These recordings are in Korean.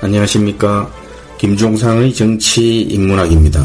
안녕하십니까. 김종상의 정치인문학입니다.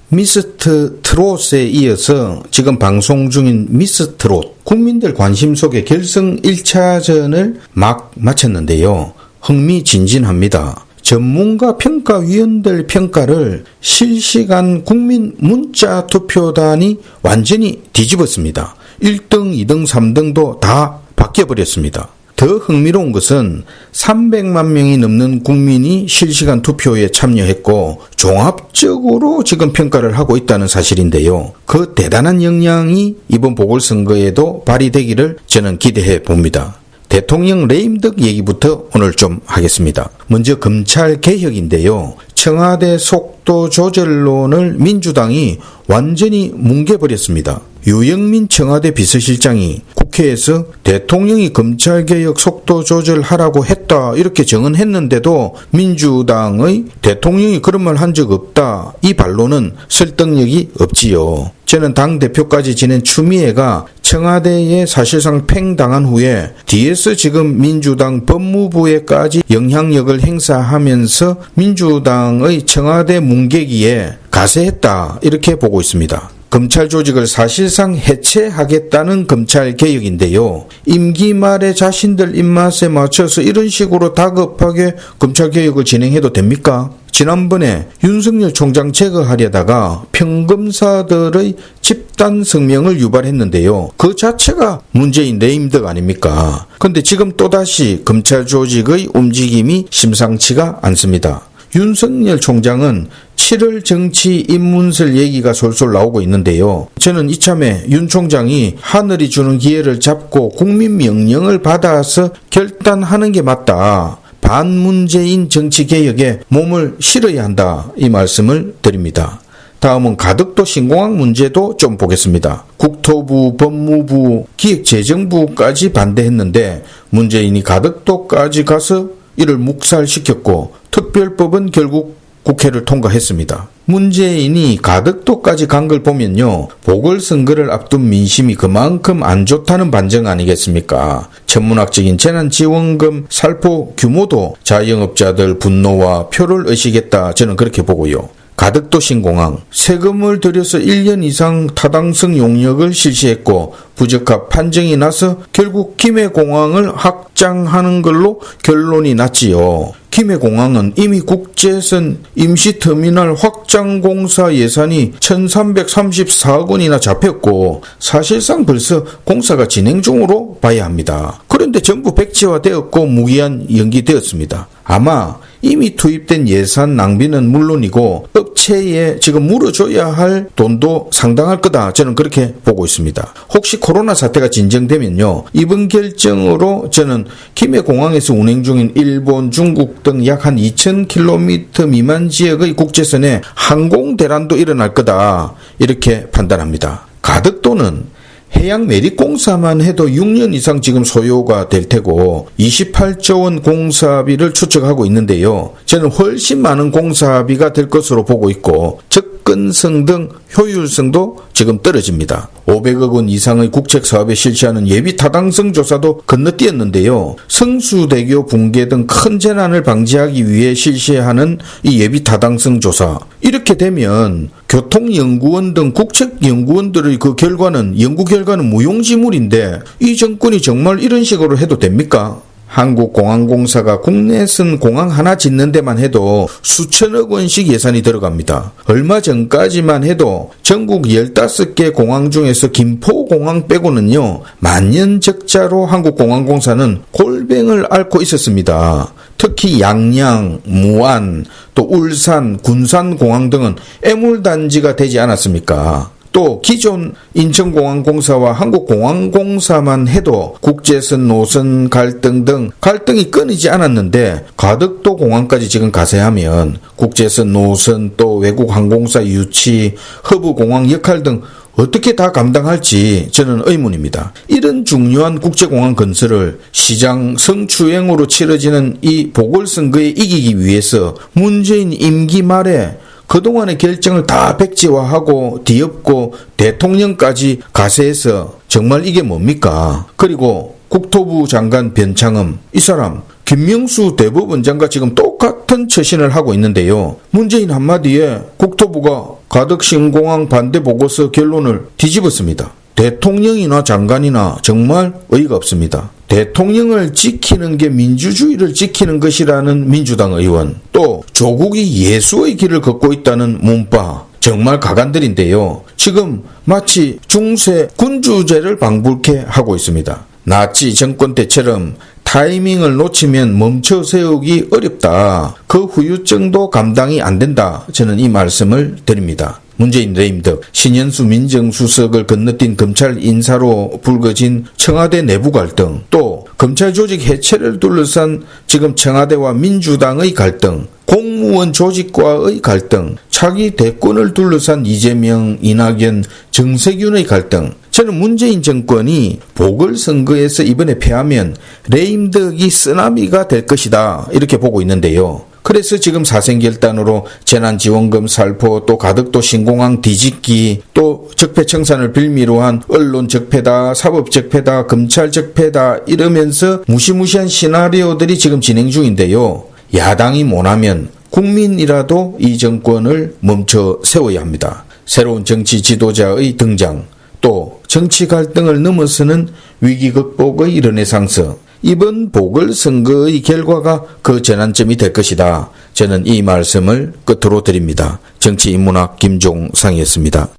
미스터 트롯에 이어서 지금 방송 중인 미스 트롯, 국민들 관심 속의 결승 1차전을 막 마쳤는데요. 흥미진진합니다. 전문가 평가위원들 평가를 실시간 국민 문자 투표단이 완전히 뒤집었습니다. 1등, 2등, 3등도 다 바뀌어버렸습니다. 더 흥미로운 것은 300만 명이 넘는 국민이 실시간 투표에 참여했고 종합적으로 지금 평가를 하고 있다는 사실인데요. 그 대단한 역량이 이번 보궐선거에도 발휘되기를 저는 기대해 봅니다. 대통령 레임덕 얘기부터 오늘 좀 하겠습니다. 먼저 검찰 개혁인데요. 청와대 속도 조절론을 민주당이 완전히 뭉개버렸습니다. 유영민 청와대 비서실장이 국회에서 대통령이 검찰개혁 속도 조절하라고 했다 이렇게 정언했는데도 민주당의 대통령이 그런 말 한 적 없다 이 반론은 설득력이 없지요. 저는 당대표까지 지낸 추미애가 청와대에 사실상 팽당한 후에 뒤에서 지금 민주당 법무부에까지 영향력을 행사하면서 민주당의 청와대 뭉개기에 가세했다 이렇게 보고 있습니다. 검찰 조직을 사실상 해체하겠다는 검찰 개혁인데요. 임기 말에 자신들 입맛에 맞춰서 이런 식으로 다급하게 검찰 개혁을 진행해도 됩니까? 지난번에 윤석열 총장 제거하려다가 평검사들의 집단 성명을 유발했는데요. 그 자체가 문재인 레임덕 아닙니까? 그런데 지금 또다시 검찰 조직의 움직임이 심상치가 않습니다. 윤석열 총장은 7월 정치 입문설 얘기가 솔솔 나오고 있는데요. 저는 이참에 윤 총장이 하늘이 주는 기회를 잡고 국민 명령을 받아서 결단하는 게 맞다. 반문재인 정치개혁에 몸을 실어야 한다. 이 말씀을 드립니다. 다음은 가덕도 신공항 문제도 좀 보겠습니다. 국토부, 법무부, 기획재정부까지 반대했는데 문재인이 가덕도까지 가서 이를 묵살시켰고 특별법은 결국 국회를 통과했습니다. 문재인이 가덕도까지 간 걸 보면요. 보궐선거를 앞둔 민심이 그만큼 안 좋다는 반증 아니겠습니까? 천문학적인 재난지원금 살포 규모도 자영업자들 분노와 표를 의식했다. 저는 그렇게 보고요. 가덕도 신공항, 세금을 들여서 1년 이상 타당성 용역을 실시했고 부적합 판정이 나서 결국 김해공항을 확장하는 걸로 결론이 났지요. 김해공항은 이미 국제선 임시터미널 확장공사 예산이 1334억 원이나 잡혔고 사실상 벌써 공사가 진행 중으로 봐야 합니다. 그런데 전부 백지화되었고 무기한 연기되었습니다. 아마 이미 투입된 예산 낭비는 물론이고 업체에 지금 물어줘야 할 돈도 상당할 거다. 저는 그렇게 보고 있습니다. 혹시 코로나 사태가 진정되면요. 이번 결정으로 저는 김해공항에서 운행 중인 일본, 중국 등 약 한 2000km 미만 지역의 국제선에 항공대란도 일어날 거다. 이렇게 판단합니다. 가덕도는 해양 매립공사만 해도 6년 이상 지금 소요가 될 테고 28조 원 공사비를 추측하고 있는데요. 저는 훨씬 많은 공사비가 될 것으로 보고 있고 접근성 등 효율성도 지금 떨어집니다. 500억 원 이상의 국책사업에 실시하는 예비 타당성 조사도 건너뛰었는데요. 성수대교 붕괴 등 큰 재난을 방지하기 위해 실시하는 이 예비 타당성 조사. 이렇게 되면 교통연구원 등 국책연구원들의 그 결과는 연구 결과는 무용지물인데 이 정권이 정말 이런 식으로 해도 됩니까? 한국공항공사가 국내선 공항 하나 짓는 데만 해도 수천억 원씩 예산이 들어갑니다. 얼마 전까지만 해도 전국 15개 공항 중에서 김포공항 빼고는요. 만년적자로 한국공항공사는 골병을 앓고 있었습니다. 특히 양양, 무안, 또 울산, 군산공항 등은 애물단지가 되지 않았습니까? 또 기존 인천공항공사와 한국공항공사만 해도 국제선 노선 갈등 등 갈등이 끊이지 않았는데 가덕도 공항까지 지금 가세하면 국제선 노선 또 외국 항공사 유치, 허브공항 역할 등 어떻게 다 감당할지 저는 의문입니다. 이런 중요한 국제공항 건설을 시장 성추행으로 치러지는 이 보궐선거에 이기기 위해서 문재인 임기 말에 그동안의 결정을 다 백지화하고 뒤엎고 대통령까지 가세해서 정말 이게 뭡니까? 그리고 국토부 장관 변창흠, 이 사람 김명수 대법원장과 지금 똑같은 처신을 하고 있는데요. 문재인 한마디에 국토부가 가덕신공항 반대 보고서 결론을 뒤집었습니다. 대통령이나 장관이나 정말 어이가 없습니다. 대통령을 지키는 게 민주주의를 지키는 것이라는 민주당 의원, 또 조국이 예수의 길을 걷고 있다는 문파, 정말 가관들인데요. 지금 마치 중세 군주제를 방불케 하고 있습니다. 나치 정권 때처럼 타이밍을 놓치면 멈춰 세우기 어렵다. 그 후유증도 감당이 안 된다. 저는 이 말씀을 드립니다. 문재인 레임덕, 신현수 민정수석을 건너뛴 검찰 인사로 불거진 청와대 내부 갈등, 또 검찰 조직 해체를 둘러싼 지금 청와대와 민주당의 갈등, 공무원 조직과의 갈등, 차기 대권을 둘러싼 이재명, 이낙연, 정세균의 갈등. 저는 문재인 정권이 보궐선거에서 이번에 패하면 레임덕이 쓰나미가 될 것이다, 이렇게 보고 있는데요. 그래서 지금 사생결단으로 재난지원금 살포, 또 가덕도 신공항 뒤집기, 또 적폐청산을 빌미로 한 언론 적폐다, 사법 적폐다, 검찰 적폐다 이러면서 무시무시한 시나리오들이 지금 진행 중인데요. 야당이 못하면 국민이라도 이 정권을 멈춰 세워야 합니다. 새로운 정치 지도자의 등장, 또 정치 갈등을 넘어서는 위기 극복의 르네상스, 이번 보궐선거의 결과가 그 전환점이 될 것이다. 저는 이 말씀을 끝으로 드립니다. 정치인문학 김종상이었습니다.